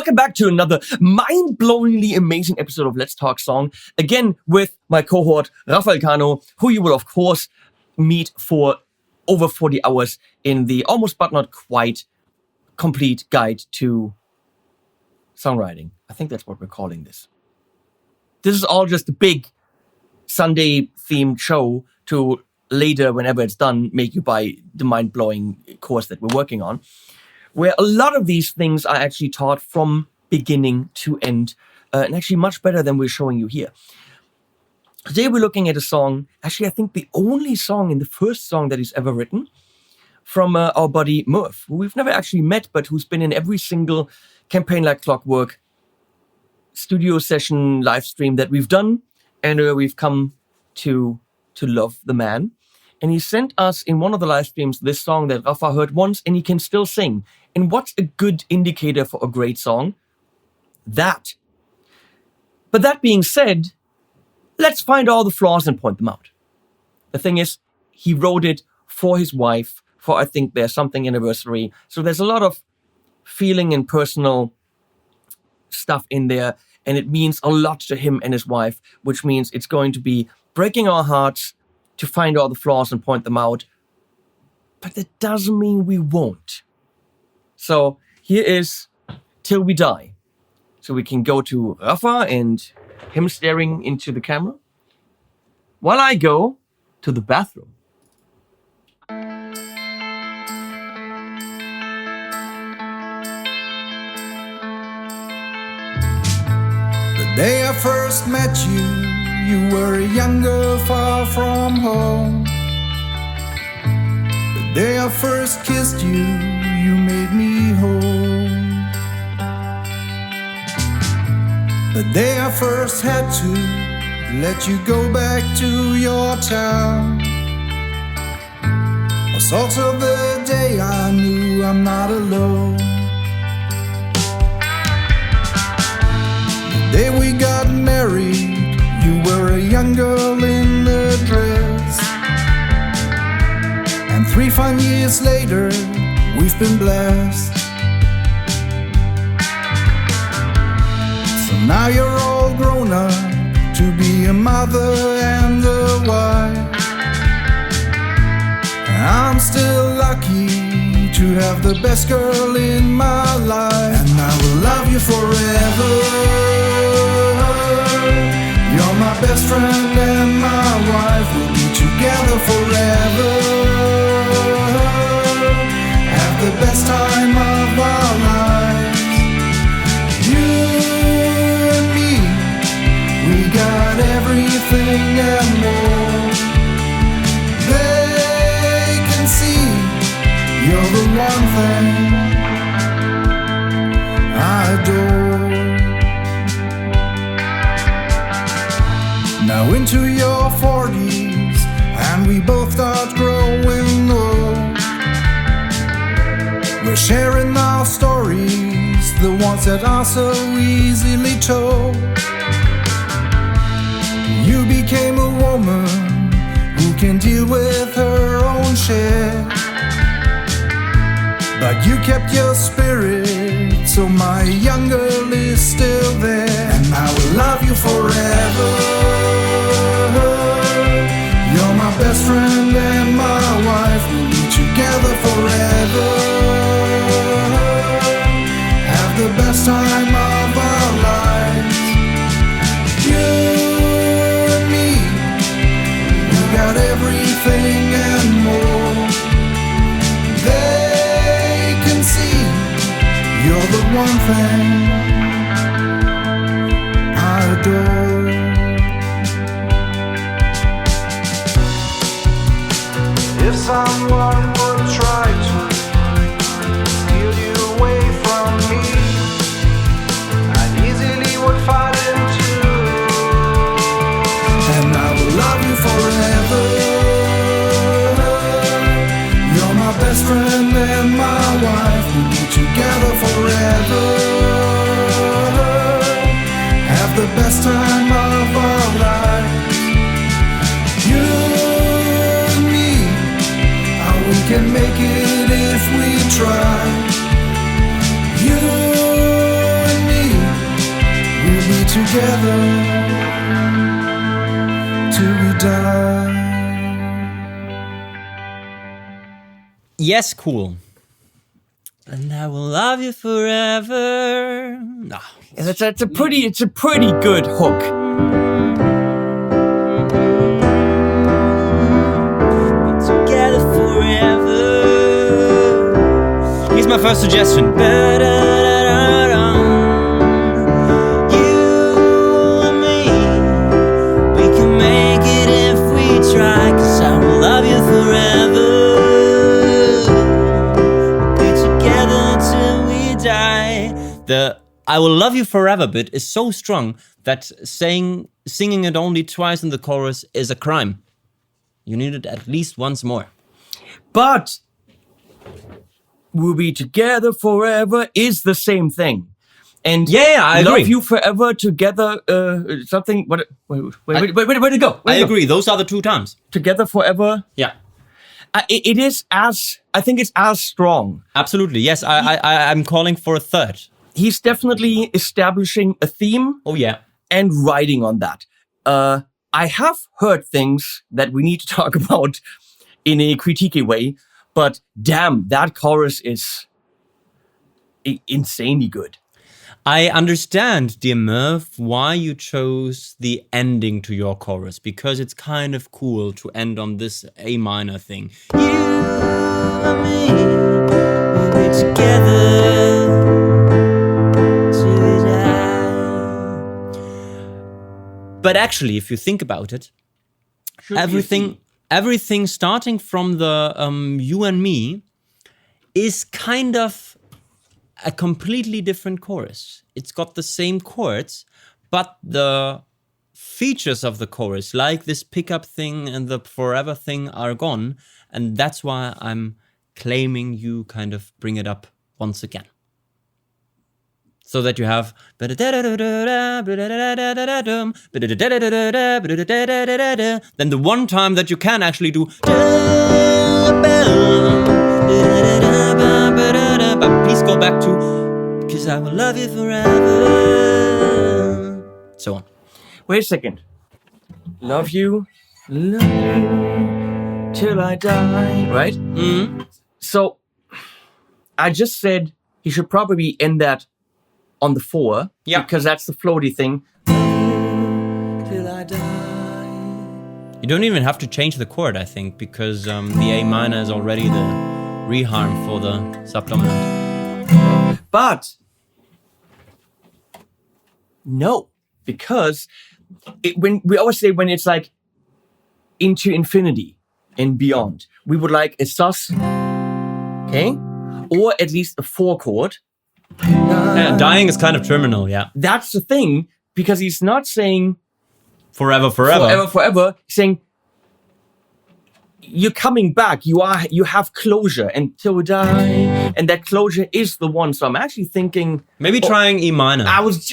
Welcome back to another mind-blowingly amazing episode of Let's Talk Song. Again, with my cohort, Rafa, who you will, of course, meet for over 40 hours in the almost but not quite complete guide to songwriting. I think that's what we're calling this. This is all just a big Sunday-themed show to later, whenever it's done, make you buy the mind-blowing course that we're working on, where a lot of these things are actually taught from beginning to end, and actually much better than we're showing you here. Today we're looking at a song, actually I think the only song in the first song that he's ever written, from our buddy Merv, who we've never actually met, but who's been in every single Campaign Like Clockwork studio session live stream that we've done, and we've come to love the man. And he sent us in one of the live streams this song that Rafa heard once and he can still sing. And what's a good indicator for a great song? That. But that being said, let's find all the flaws and point them out. The thing is, he wrote it for his wife, for I think their something anniversary. So there's a lot of feeling and personal stuff in there. And it means a lot to him and his wife, which means it's going to be breaking our hearts to find all the flaws and point them out. But that doesn't mean we won't. So here is Till We Die. So we can go to Rafa and him staring into the camera while I go to the bathroom. The day I first met you, you were younger, far from home. The day I first kissed you, you made me whole. The day I first had to let you go back to your town was also the day I knew I'm not alone. The day we got married, you were a young girl in a dress. And 3 fine years later, we've been blessed. So now you're all grown up to be a mother and a wife. And I'm still lucky to have the best girl in my life. And I will love you forever. You're my best friend and my wife. We'll be together forever. Have the best time of our lives. You and me, we got everything and more. They can see you're the one thing I adore. Now into your 40s, and we both start growing old. We're sharing our stories, the ones that are so easily told. You became a woman who can deal with her own share. But you kept your spirit, so my young girl is still there. And I will love you forever. You're my best friend and my wife. We'll be together forever. Have the best time of our lives. You and me, we got everything and more. They can see you're the one thing I adore. If someone would try to steal you away from me, I easily would fight him too. And I will love you forever. You're my best friend and my wife. We'll be together forever. Have the best time of our lives. You we can make it if we try. You and together till we die. Yes, cool. And I will love you forever. No. Yeah, it's a pretty good hook. Together forever. Here's my first suggestion. You and me, we can make it if we try. 'Cause I will love you forever. Be together till we die. The I will love you forever bit is so strong that singing it only twice in the chorus is a crime. You need it at least once more. But we'll be together forever is the same thing. And Yeah, I agree. love you forever together, something, where to go? I agree. Those are the two times. Together forever. Yeah, It is I think it's as strong. absolutely. Yes, I'm calling for a third. He's definitely establishing a theme Oh yeah. and writing on that. I have heard things that we need to talk about in a critique way, but damn, that chorus is insanely good. I understand, dear Merv, why you chose the ending to your chorus, because it's kind of cool to end on this A minor thing. You and me, we'll be together till we die. But actually, if you think about it, everything starting from the you and me is kind of a completely different chorus. It's got the same chords, but the features of the chorus, like this pickup thing and the forever thing, are gone. And that's why I'm claiming you kind of bring it up once again. So that you have then the one time that you can actually do. But please go back to because I will love you forever. So on. Wait a second. Love you till I die, right? Mm-hmm. So I just said he should probably end that on the 4, Yeah. because that's the floaty thing. Till I die. You don't even have to change the chord, I think, because the A minor is already the reharm for the subdominant. But no, because when we always say when it's like into infinity and beyond, we would like a sus, okay, or at least a 4 chord. Yeah, dying is kind of terminal, yeah. That's the thing, because he's not saying Forever. forever. He's saying you're coming back. You have closure until we die, and that closure is the one. So I'm actually thinking Maybe trying E minor. I was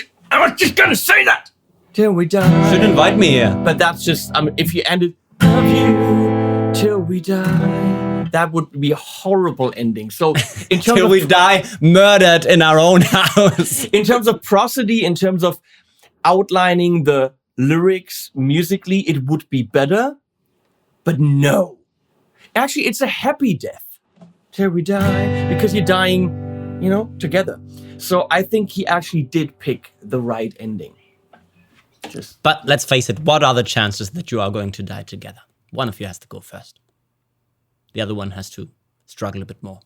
just gonna say that till we die. Should invite me here. But that's just if you ended love you till we die, that would be a horrible ending. So in terms Till of we die murdered in our own house. in terms of prosody, in terms of outlining the lyrics musically, it would be better. But no. Actually, it's a happy death. Till we die. Because you're dying, together. So I think he actually did pick the right ending. But let's face it, what are the chances that you are going to die together? One of you has to go first. The other one has to struggle a bit more.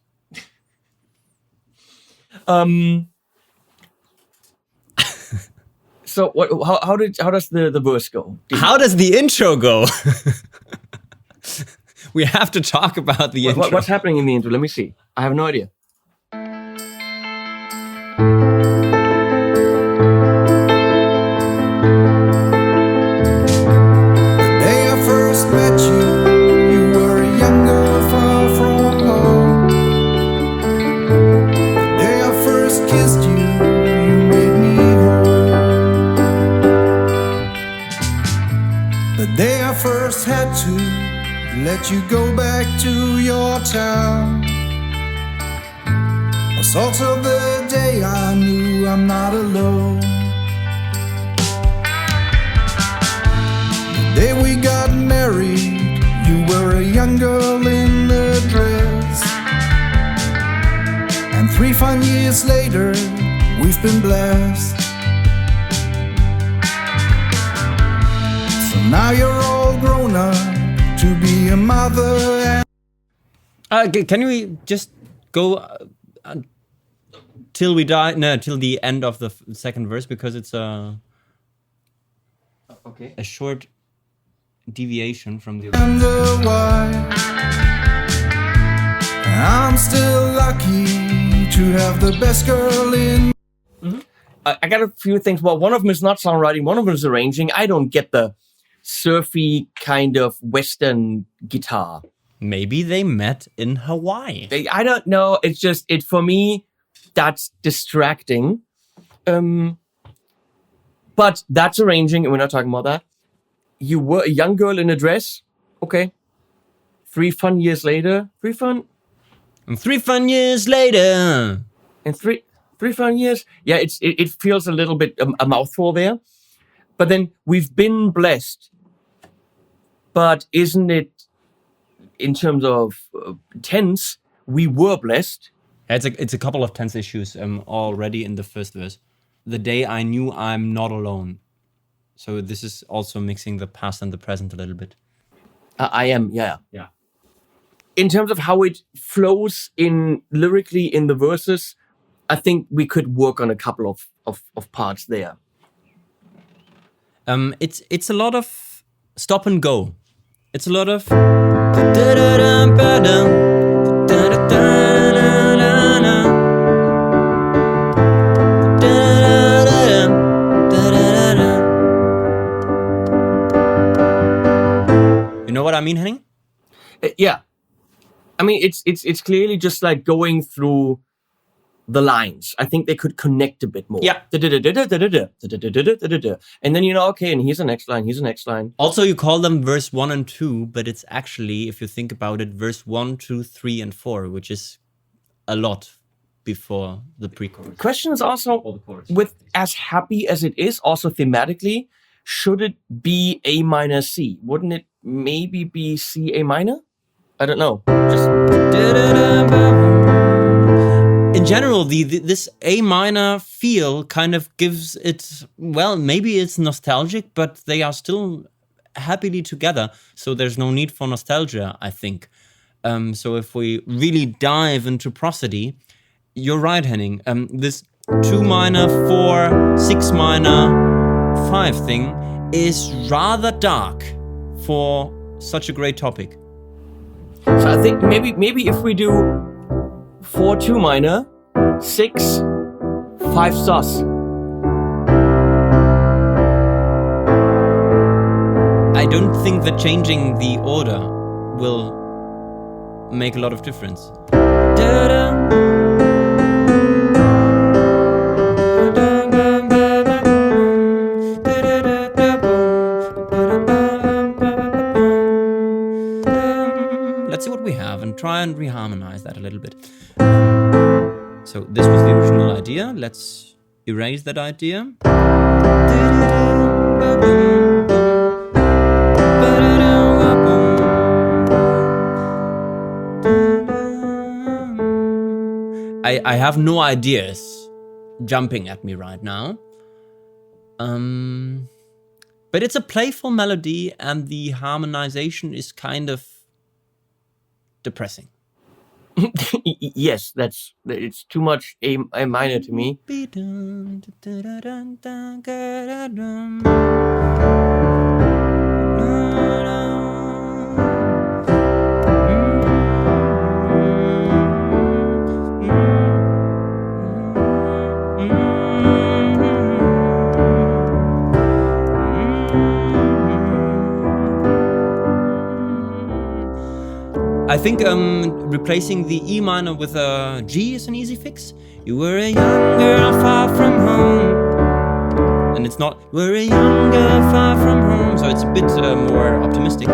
So how does the verse go? How does the intro go? We have to talk about the intro. What's happening in the intro? Let me see. I have no idea. The day I first met you, you were younger, far from home. The day I first kissed you, you made me whole. The day I first had to let you go back to your town was also the day I knew I'm not alone. young girl in a dress. And 3 fine years later, we've been blessed. So now you're all grown up to be a mother and Can we just go till we die? No, till the end of the second verse, because it's a short deviation from the. wonder why I'm still lucky to have the best girl in. I got a few things. Well, one of them is not songwriting. One of them is arranging. I don't get the surfy kind of Western guitar. Maybe they met in Hawaii. I don't know. It's just, for me, that's distracting. But that's arranging, and we're not talking about that. You were a young girl in a dress. Okay. 3 fun years later. 3 fun? And 3 fun years later. And three fun years? Yeah, it feels a little bit a mouthful there. But then we've been blessed. But isn't it, in terms of tense, we were blessed? It's a couple of tense issues already in the first verse. The day I knew I'm not alone. So this is also mixing the past and the present a little bit. I am, yeah. Yeah. In terms of how it flows in lyrically in the verses, I think we could work on a couple of parts there. It's a lot of stop and go. It's a lot of. You know what I mean, Henning? Yeah. I mean, it's clearly just like going through the lines. I think they could connect a bit more. Yeah. And then, okay, and here's the next line, here's the next line. Also, you call them verse 1 and 2, but it's actually, if you think about it, verse 1, 2, 3, and 4, which is a lot before the pre-chorus. Question is also, with as happy as it is, also thematically, should it be A minor C? Wouldn't it maybe be C A minor? I don't know. Just in general, this A minor feel kind of gives it, well, maybe it's nostalgic, but they are still happily together. So there's no need for nostalgia, I think. So if we really dive into prosody, you're right, Henning. This 2 minor, 4, 6 minor, 5 thing is rather dark for such a great topic. So I think maybe if we do 4 2 minor, 6 5 sus. I don't think that changing the order will make a lot of difference. Let's see what we have and try and reharmonize that a little bit. So this was the original idea. Let's erase that idea. I have no ideas jumping at me right now. But it's a playful melody and the harmonization is kind of depressing. Yes, it's too much A minor to me. I think replacing the E minor with a G is an easy fix. You were a young girl far from home. And it's not, we're a young girl far from home. So it's a bit more optimistic.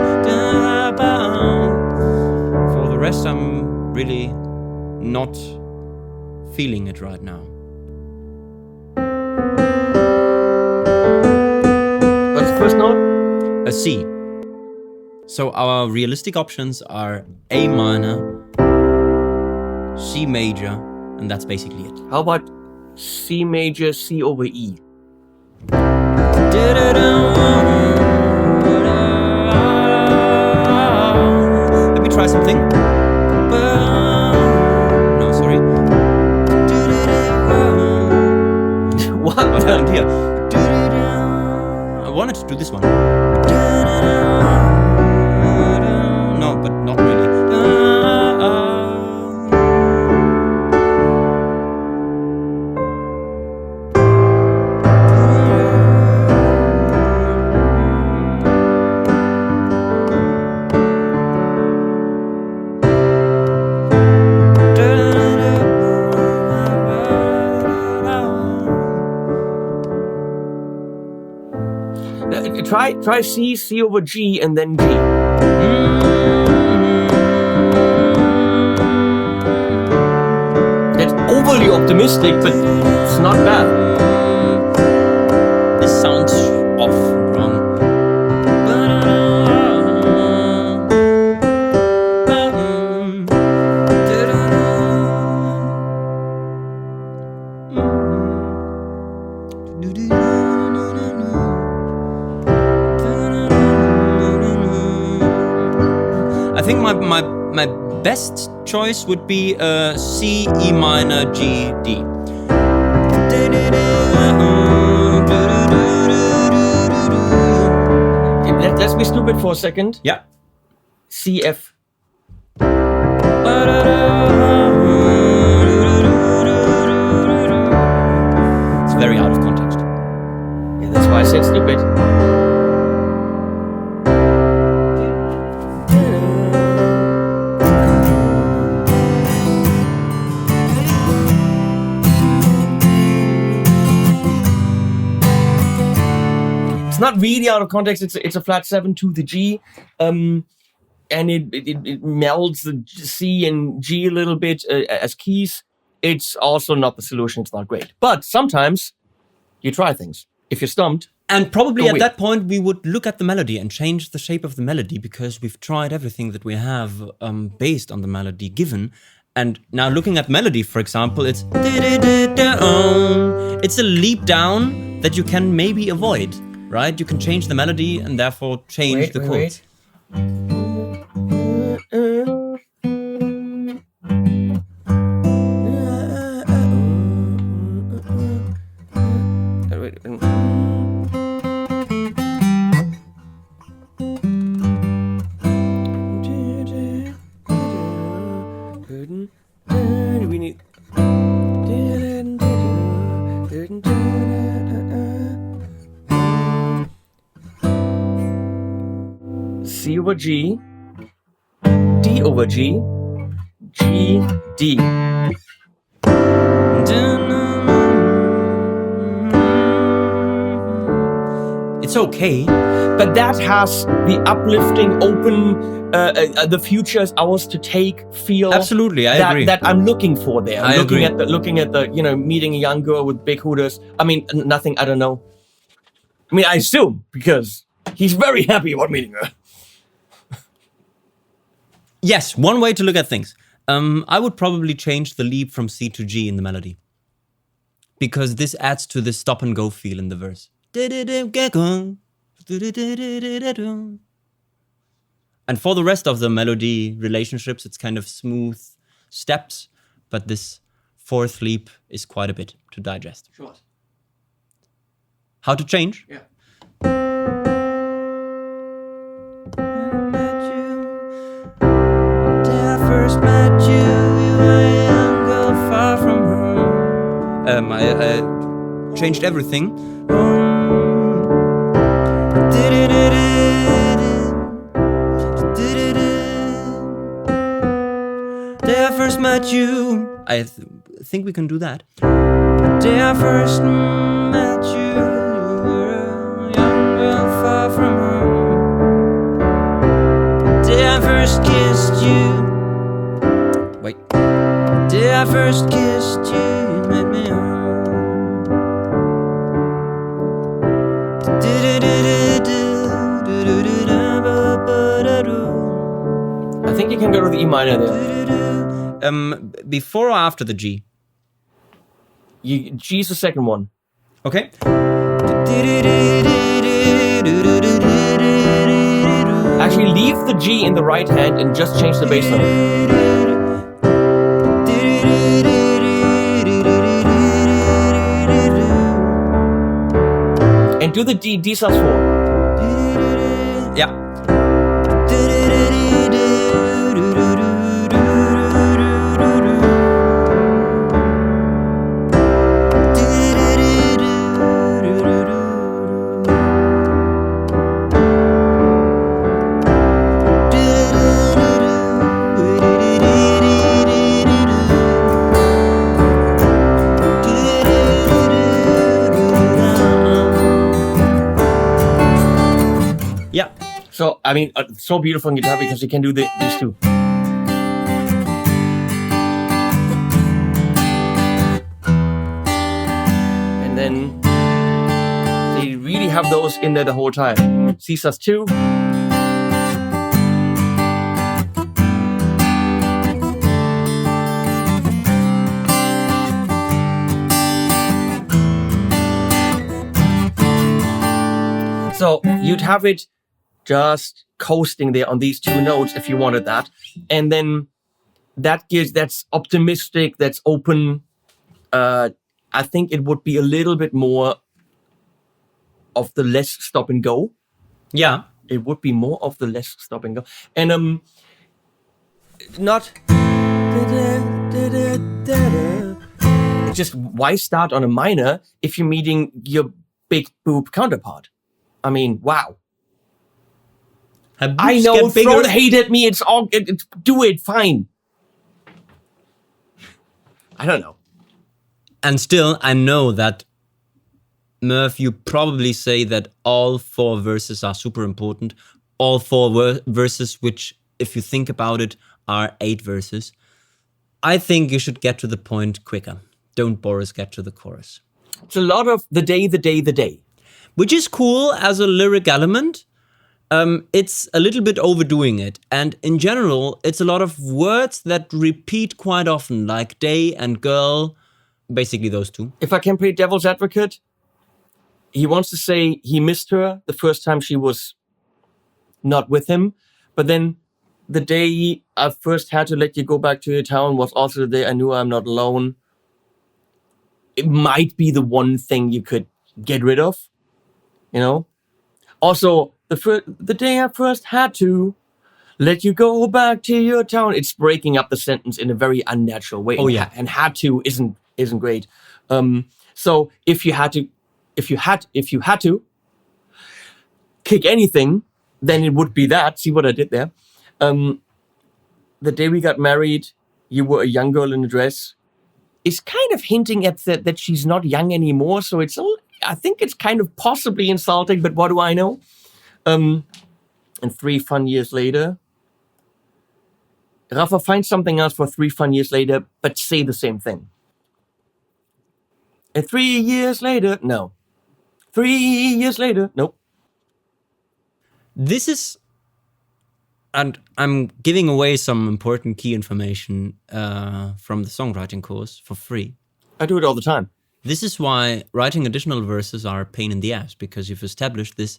For the rest, I'm really not feeling it right now. What's the first note? A C. So our realistic options are A minor, C major, and that's basically it. How about C major, C over E? Let me try something. No, sorry. What? What happened here? I wanted to do this one. No, but not really. Try C, C over G, and then G. That's overly optimistic, but it's not bad. This sounds off and wrong. I think my best choice would be C, E minor, G, D. Let's be stupid for a second. Yeah. C, F. It's very out of context. Yeah, that's why I said stupid. Not really out of context. It's a flat 7 to the G, and it melds the C and G a little bit as keys. It's also not the solution. It's not great. But sometimes you try things. If you're stumped, and probably at that point we would look at the melody and change the shape of the melody because we've tried everything that we have based on the melody given. And now looking at melody, for example, it's a leap down that you can maybe avoid. Right? You can change the melody and therefore change the chords. We need. C over G, D over G, G, D. It's okay. But that has the uplifting, open, the future is ours to take feel. Absolutely, I agree. That I'm looking for there. I agree. Looking at the, meeting a young girl with big hooters. I mean, nothing, I don't know. I mean, I assume, because he's very happy about meeting her. Yes, one way to look at things. I would probably change the leap from C to G in the melody. Because this adds to the stop and go feel in the verse. And for the rest of the melody relationships, it's kind of smooth steps, but this fourth leap is quite a bit to digest. Short. How to change? Yeah. First met you, you were a young girl far from home. I changed everything. Day I first met you. I think we can do that. Day I first met you, you were a young girl far from home. Day I first kissed you. Wait. Day I first kissed you, you made me home. you can go to the E minor there. Before or after the G? G's the second one. Okay. Actually, leave the G in the right hand and just change the bass note. And do the D sus 4. Yeah. So, I mean, so beautiful on guitar because you can do these two. And then, so you really have those in there the whole time. C sus 2. So, you'd have it just coasting there on these two notes if you wanted that. And then that's optimistic, that's open. I think it would be a little bit more of the less stop and go. Yeah. It would be more of the less stop and go. And not it's just why start on a minor if you're meeting your big boob counterpart? I mean, wow. I know, throw the hate at me. Do it, fine. I don't know. And still, I know that, Merv, you probably say that all 4 verses are super important. All 4 verses, which, if you think about it, are 8 verses. I think you should get to the point quicker. Don't Boris get to the chorus. It's a lot of the day. Which is cool as a lyric element. It's a little bit overdoing it. And in general, it's a lot of words that repeat quite often, like day and girl, basically those two. If I can play devil's advocate, he wants to say he missed her the first time she was not with him. But then the day I first had to let you go back to your town was also the day I knew I'm not alone. It might be the one thing you could get rid of, you know? Also, the day I first had to let you go back to your town. It's breaking up the sentence in a very unnatural way. Oh yeah, and had to isn't great. So if you had to kick anything, then it would be that. See what I did there? The day we got married, you were a young girl in a dress. Is kind of hinting at that she's not young anymore. So I think it's kind of possibly insulting. But what do I know? And 3 fun years later, Rafa, find something else for 3 fun years later, but say the same thing. And 3 years later, no. 3 years later, nope. This is, and I'm giving away some important key information from the songwriting course for free. I do it all the time. This is why writing additional verses are a pain in the ass, because you've established this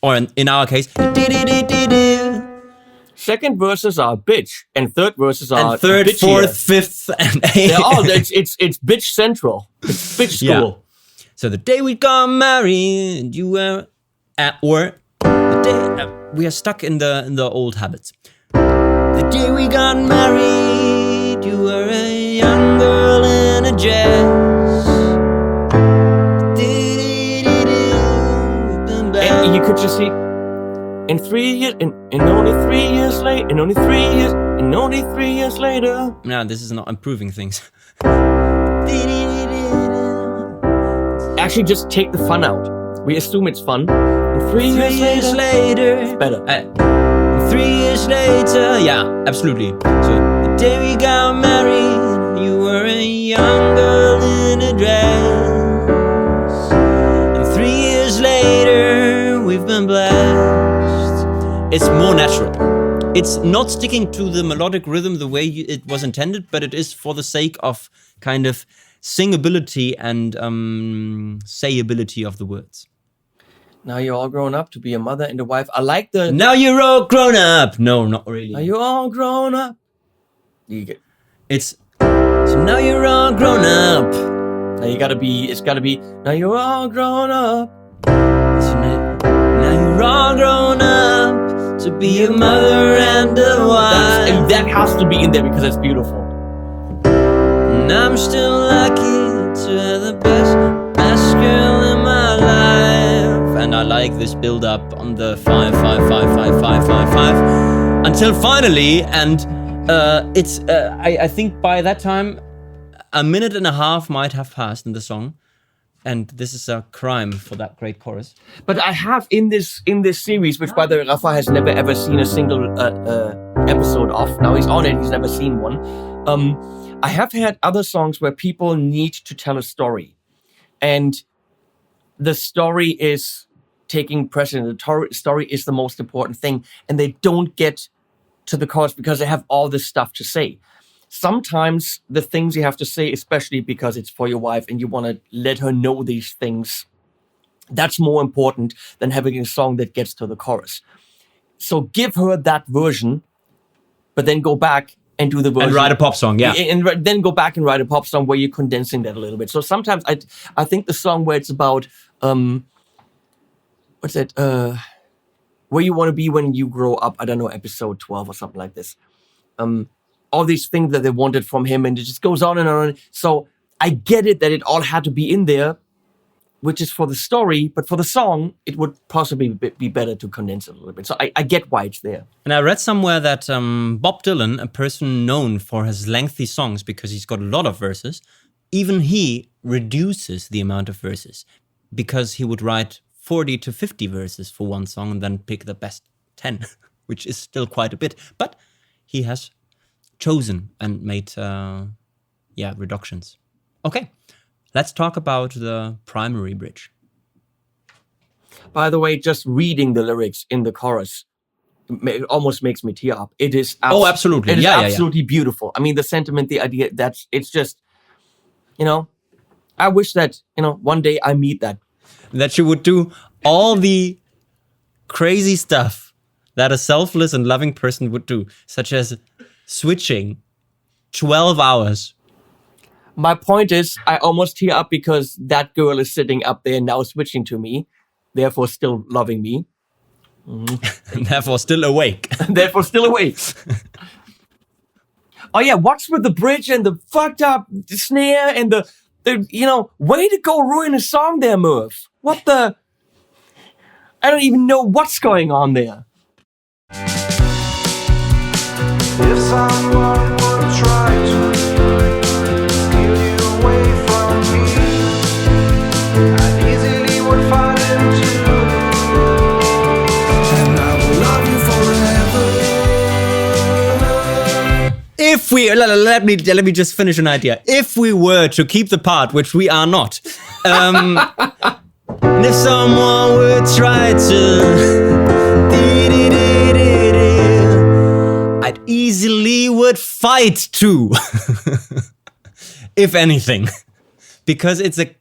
or in our case, second verses are bitch, and third verses are and third, bitchier. Fourth, fifth, and eighth. They're all it's bitch central. It's bitch school. Yeah. So the day we got married, you were or the day we are stuck in the old habits. The day we got married, you were a young girl in a dress. And you could just see in 3 years, in only 3 years later, in only 3 years later. No, this is not improving things. Actually, just take the fun out. We assume it's fun. And 3 years later, it's better. 3 years later, yeah, absolutely. So the day we got married, you were a young girl in a dress. And 3 years later, we've been blessed. It's more natural. It's not sticking to the melodic rhythm the way it was intended, but it is for the sake of kind of singability and sayability of the words. Now you're all grown up to be a mother and a wife. I like the... Now you're all grown up. No, not really. Now you're all grown up. It's so now you're all grown up. Now it's gotta be, now you're all grown up. So now you're all grown up to be a mother and a wife. And that has to be in there because it's beautiful. And I'm still lucky to have the best girl in my life. And I like this build up on the 5, 5, 5, 5, 5, 5, 5 until finally, and I think by that time, a minute and a half might have passed in the song. And this is a crime for that great chorus. But I have in this series, which by the way, Rafa has never ever seen a single episode of. Now he's on it, he's never seen one. I have had other songs where people need to tell a story. And the story is taking precedent. The story is the most important thing. And they don't get to the chorus because they have all this stuff to say. Sometimes the things you have to say, especially because it's for your wife and you want to let her know these things, that's more important than having a song that gets to the chorus. So give her that version, but then go back and do the version. And write a pop song, yeah. And then go back and write a pop song where you're condensing that a little bit. So sometimes I think the song where it's about, where you want to be when you grow up, I don't know, episode 12 or something like this. All these things that they wanted from him, and it just goes on and on. So I get it that it all had to be in there, which is for the story, but for the song, it would possibly be better to condense it a little bit. So I get why it's there. And I read somewhere that Bob Dylan, a person known for his lengthy songs because he's got a lot of verses, even he reduces the amount of verses because he would write 40 to 50 verses for one song and then pick the best 10, which is still quite a bit. But he has chosen and made reductions. Okay, let's talk about the primary bridge. By the way, just reading the lyrics in the chorus, it almost makes me tear up. It is absolutely. It is absolutely beautiful. I mean, the sentiment, the idea, it's just, I wish that, one day I meet that. That you would do all the crazy stuff that a selfless and loving person would do, such as switching 12 hours. My point is, I almost tear up because that girl is sitting up there now switching to me, therefore still loving me. And therefore still awake. Therefore still awake. Oh yeah, what's with the bridge and the fucked up snare and the way to go ruin a song there, Merv. What the? I don't even know what's going on there. If someone would try to steal you away from me, I easily would find him too. And I will love you forever. If we let me just finish an idea. If we were to keep the part, which we are not, and if someone would try to. I'd easily would fight too, if anything, because it's a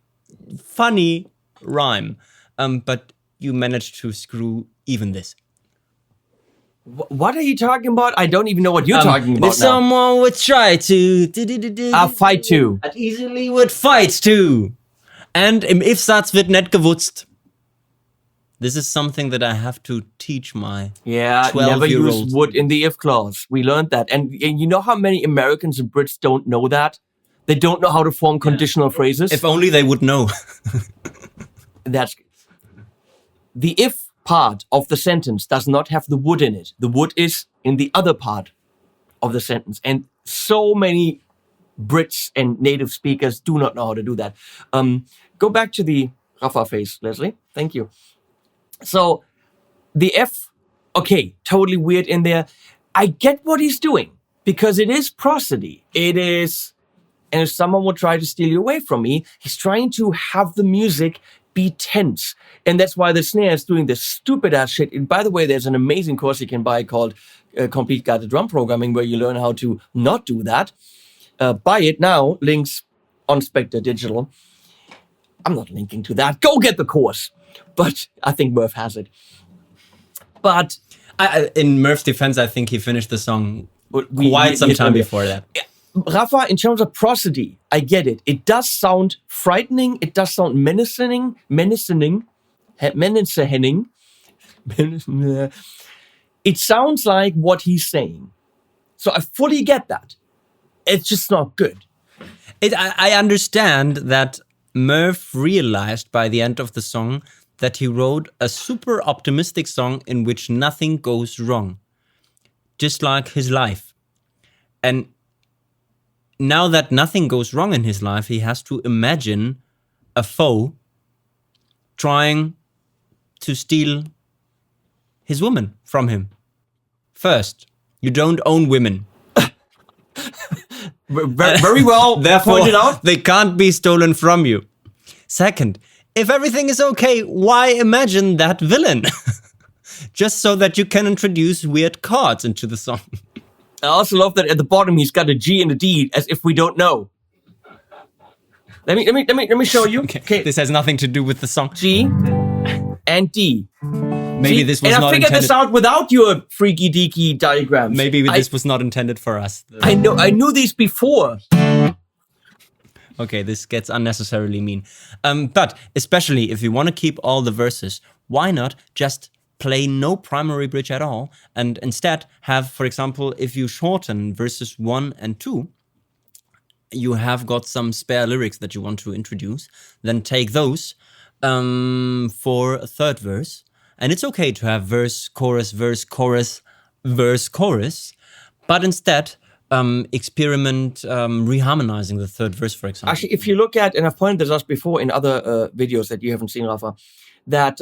funny rhyme, but you managed to screw even this. What are you talking about? I don't even know what you're talking about if someone would try to... I'll fight too. I'd easily would fight too. And im If-Satz wird nicht gewusst. This is something that I have to teach my 12-year-old. Never use would in the if clause. We learned that. And you know how many Americans and Brits don't know that? They don't know how to form conditional phrases. If only they would know. That's the if part of the sentence does not have the would in it. The would is in the other part of the sentence. And so many Brits and native speakers do not know how to do that. Go back to the Rafa face, Leslie. Thank you. So the F, okay, totally weird in there. I get what he's doing because it is prosody. It is, and if someone would try to steal you away from me, he's trying to have the music be tense. And that's why the snare is doing this stupid ass shit. And by the way, there's an amazing course you can buy called Complete Guide to Drum Programming, where you learn how to not do that. Buy it now. Links on Spectre Digital. I'm not linking to that. Go get the course. But I think Merv has it. But in Merv's defense, I think he finished the song quite some time before that. Rafa, in terms of prosody, I get it. It does sound frightening. It does sound menacing. It sounds like what he's saying. So I fully get that. It's just not good. I understand that Merv realized by the end of the song that he wrote a super optimistic song in which nothing goes wrong. Just like his life. And now that nothing goes wrong in his life, he has to imagine a foe trying to steal his woman from him. First, you don't own women. Very well Therefore, pointed out. They can't be stolen from you. Second, if everything is okay, why imagine that villain? Just so that you can introduce weird chords into the song. I also love that at the bottom he's got a G and a D, as if we don't know. Let me show you. Okay. This has nothing to do with the song. G and D. Maybe See? this was and not I figured intended. this out without your freaky deaky diagrams. Maybe this was not intended for us. I knew these before. Okay, this gets unnecessarily mean. But especially if you want to keep all the verses, why not just play no primary bridge at all and instead have, for example, if you shorten verses 1 and 2, you have got some spare lyrics that you want to introduce, then take those for a third verse. And it's okay to have verse, chorus, verse, chorus, verse, chorus, but instead experiment reharmonizing the third verse, for example. Actually, if you look at, and I've pointed this out before in other videos that you haven't seen, Rafa, that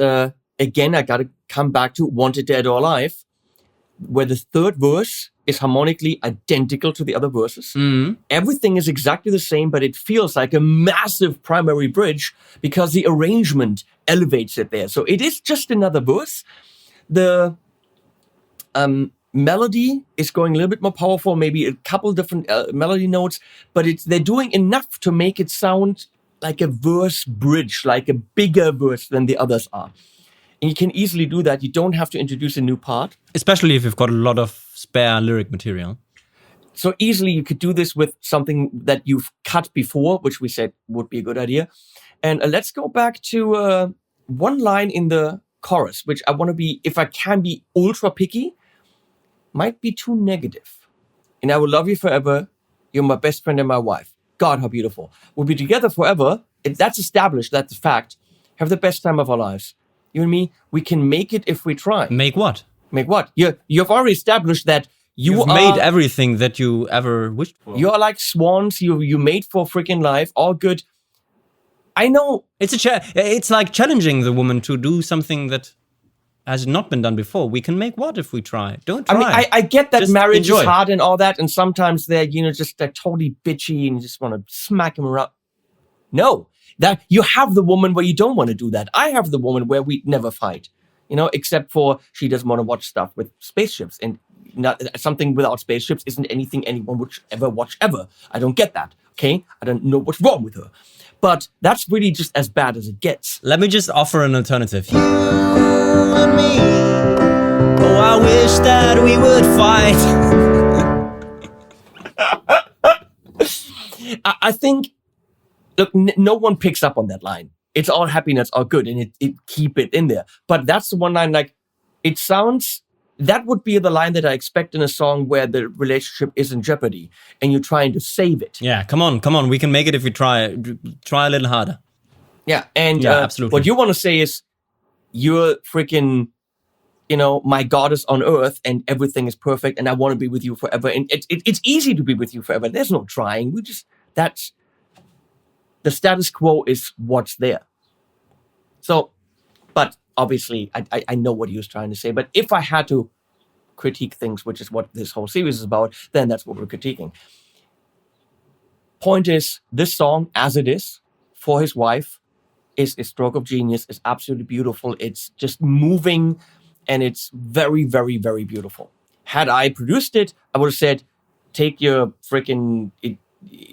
again, I got to come back to Wanted Dead or Alive, where the third verse is harmonically identical to the other verses. Mm-hmm. Everything is exactly the same, but it feels like a massive primary bridge because the arrangement elevates it there. So it is just another verse. The melody is going a little bit more powerful, maybe a couple different melody notes, but they're doing enough to make it sound like a verse bridge, like a bigger verse than the others are. And you can easily do that. You don't have to introduce a new part. Especially if you've got a lot of spare lyric material. So easily you could do this with something that you've cut before, which we said would be a good idea. And let's go back to one line in the chorus, which I want to be, if I can be ultra picky, might be too negative. And I will love you forever. You're my best friend and my wife. God, how beautiful. We'll be together forever. That's established. That's a fact. Have the best time of our lives. You and me, we can make it if we try. Make what? Make what? You've already established that you've made everything that you ever wished for. You're like swans. You made for freaking life. All good. I know. It's like challenging the woman to do something that has not been done before. We can make what if we try? Don't try. I mean, I get that Just marriage enjoy. is hard and all that, and sometimes they're totally bitchy and you just want to smack them around. No, that you have the woman where you don't want to do that. I have the woman where we never fight, except for she doesn't want to watch stuff with spaceships, and something without spaceships isn't anything anyone would ever watch ever. I don't get that. Okay, I don't know what's wrong with her, but that's really just as bad as it gets. Let me just offer an alternative. You and me. Oh, I wish that we would fight. I think. Look, no one picks up on that line. It's all happiness, all good, and it keep it in there. But that's the one line, like, it sounds, that would be the line that I expect in a song where the relationship is in jeopardy and you're trying to save it. Yeah, come on. We can make it if we try. Try a little harder. Yeah, and absolutely. What you want to say is, you're freaking, my goddess on earth and everything is perfect and I want to be with you forever. And it's easy to be with you forever. There's no trying. The status quo is what's there. So, but obviously, I know what he was trying to say. But if I had to critique things, which is what this whole series is about, then that's what we're critiquing. Point is, this song, as it is, for his wife, is a stroke of genius. It's absolutely beautiful. It's just moving, and it's very, very, very beautiful. Had I produced it, I would have said, take your freaking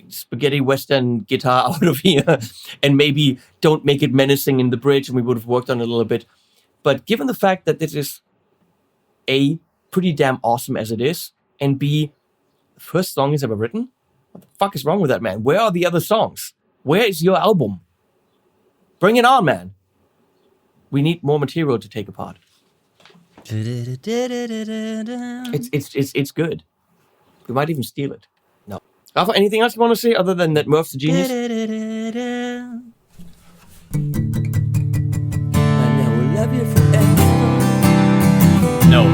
spaghetti western guitar out of here and maybe don't make it menacing in the bridge, and we would have worked on it a little bit. But given the fact that this is A, pretty damn awesome as it is, and B, the first song he's ever written, what the fuck is wrong with that, man? Where are the other songs? Where is your album? Bring it on, man. We need more material to take apart. It's good. We might even steal it. No. Rafa, anything else you want to say other than that Merv's a genius? I will love you forever. No.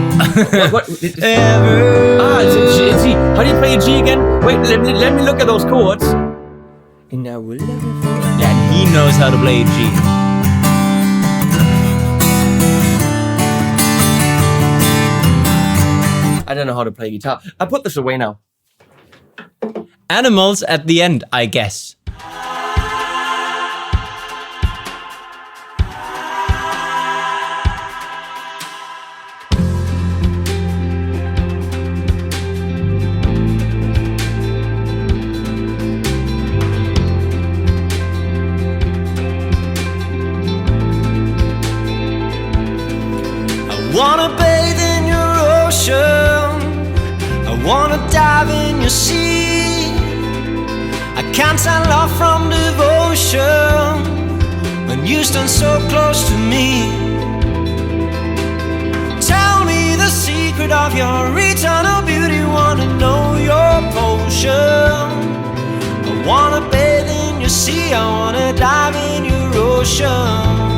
What? Ever. It's G. How do you play a G again? Wait, let me look at those chords. And I will love you forever. Yeah, and he knows how to play a G. I don't know how to play guitar. I put this away now. Animals at the end, I guess. I wanna bathe in your ocean, I wanna dive in your sea. I can't tell love from devotion when you stand so close to me. Tell me the secret of your eternal beauty, wanna know your potion. I wanna bathe in your sea, I wanna dive in your ocean.